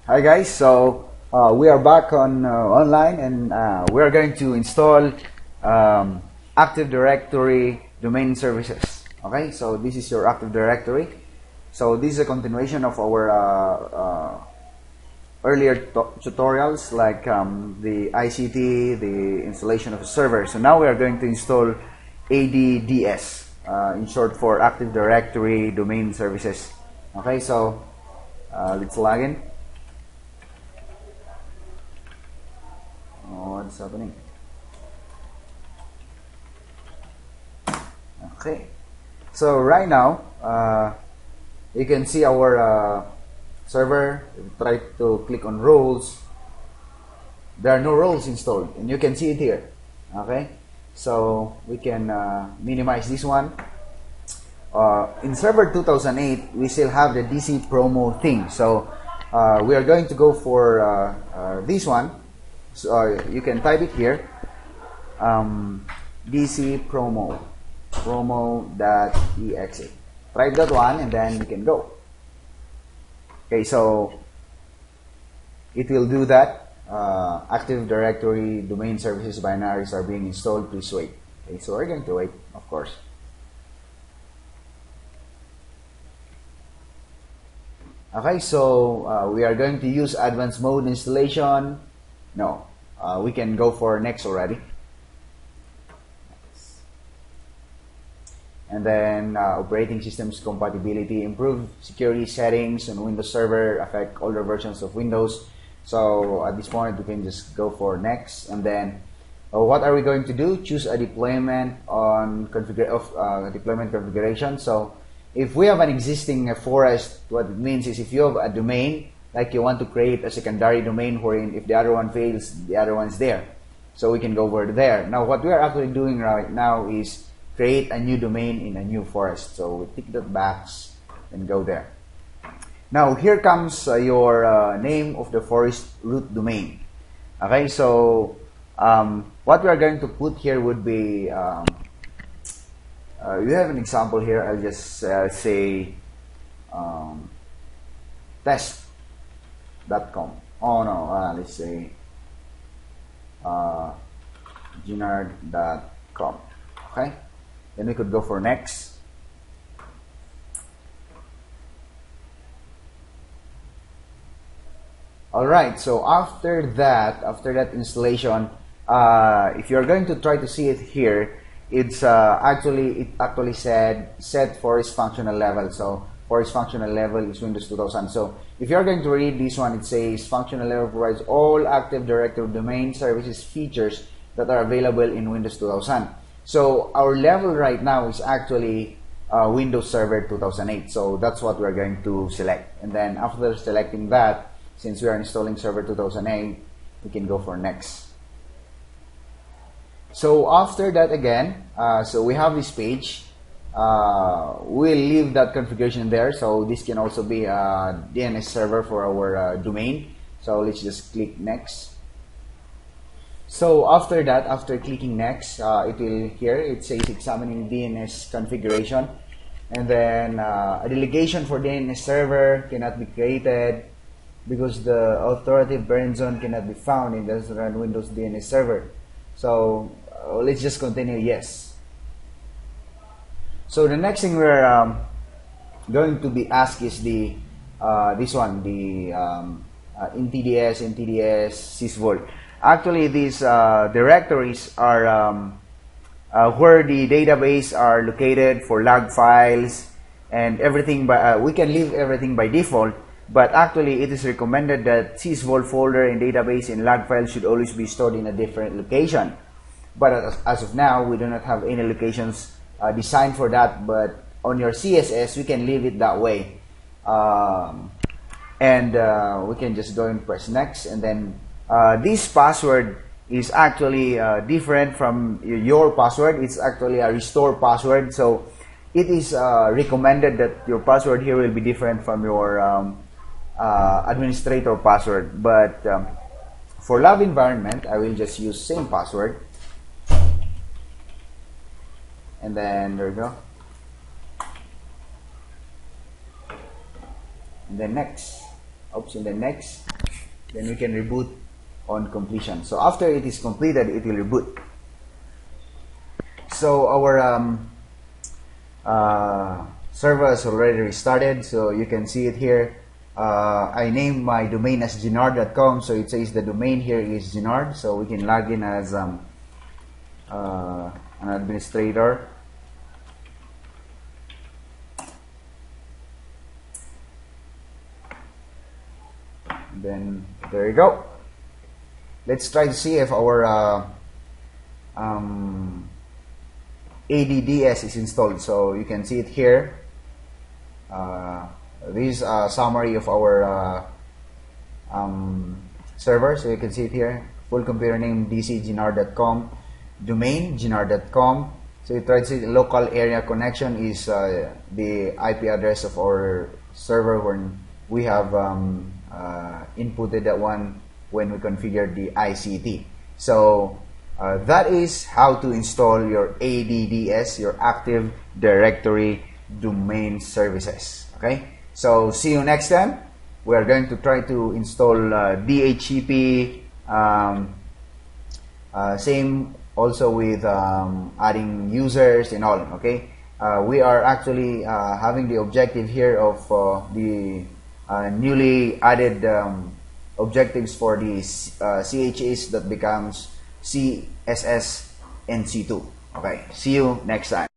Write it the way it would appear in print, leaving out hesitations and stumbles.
Hi guys, so we are back on online, and we are going to install Active Directory domain services. Okay, so this is your Active Directory. So this is a continuation of our earlier tutorials, like the ICT, the installation of a server. So now we are going to install ADDS, in short for Active Directory domain services. Okay, so let's log in. What's happening? Okay, so right now you can see our server. Try to click on roles. There are no roles installed, and you can see it here. Okay, so we can minimize this one. In server 2008, we still have the DC promo thing, so we are going to go for this one. So you can type it here, DC promo.exe. Type that one, and then you can go. Okay, so it will do that. Active Directory domain services binaries are being installed. Please wait. Okay, so we're going to wait, of course. Okay, so we are going to use advanced mode installation. No, we can go for next already. And then operating systems compatibility, improve security settings on Windows Server, affect older versions of Windows. So at this point, we can just go for next. And then what are we going to do? Choose a deployment on deployment configuration. So if we have an existing forest, what it means is if you have a domain, like you want to create a secondary domain wherein if the other one fails, the other one's there. So we can go over there. Now what we are actually doing right now is create a new domain in a new forest. So we tick that box and go there. Now here comes your name of the forest root domain. Okay, so what we are going to put here would be, you have an example here. I'll just say test.com. Oh no, let's say ginard.com. Okay, then we could go for next. Alright, so after that installation, if you're going to try to see it here, it's it actually said set forest functional level. So forest functional level is Windows 2000. So if you're going to read this one, it says functional level provides all Active Directory domain services features that are available in Windows 2000. So our level right now is actually Windows Server 2008. So that's what we're going to select. And then after selecting that, since we are installing Server 2008, we can go for next. So after that again, so we have this page. We'll leave that configuration there. So this can also be a DNS server for our domain. So let's just click next. So after that, after clicking next, it will here it says examining DNS configuration, and then a delegation for DNS server cannot be created because the authoritative burn zone cannot be found in the run Windows DNS server. So let's just continue yes. So the next thing we're going to be asked is the this one, the NTDS, sysvol. Actually, these directories are where the database are located for log files and everything. But we can leave everything by default. But actually, it is recommended that sysvol folder in database and log files should always be stored in a different location. But as of now, we do not have any locations designed for that. But on your CSS, we can leave it that way. And we can just go and press next. And then this password is actually different from your password. It's actually a restore password. So it is recommended that your password here will be different from your administrator password. But for lab environment, I will just use same password. And then there we go. And then next. oops, and then next, then we can reboot on completion. So after it is completed, it will reboot. So our server has already restarted, so you can see it here. I named my domain as ginard.com, so it says the domain here is Ginard, so we can log in as an administrator. And then there you go. Let's try to see if our ADDS is installed. So you can see it here. This is a summary of our server. So you can see it here. Full computer name dcginard.com, domain ginard.com. So you try to see the local area connection is the IP address of our server when we have inputted that one when we configured the ICT. So that is how to install your ADDS, your Active Directory Domain Services. Okay, so see you next time. We are going to try to install DHCP, same also with adding users and all. Okay, we are actually having the objective here of the newly added objectives for the CHS that becomes CSS NC2. Okay, see you next time.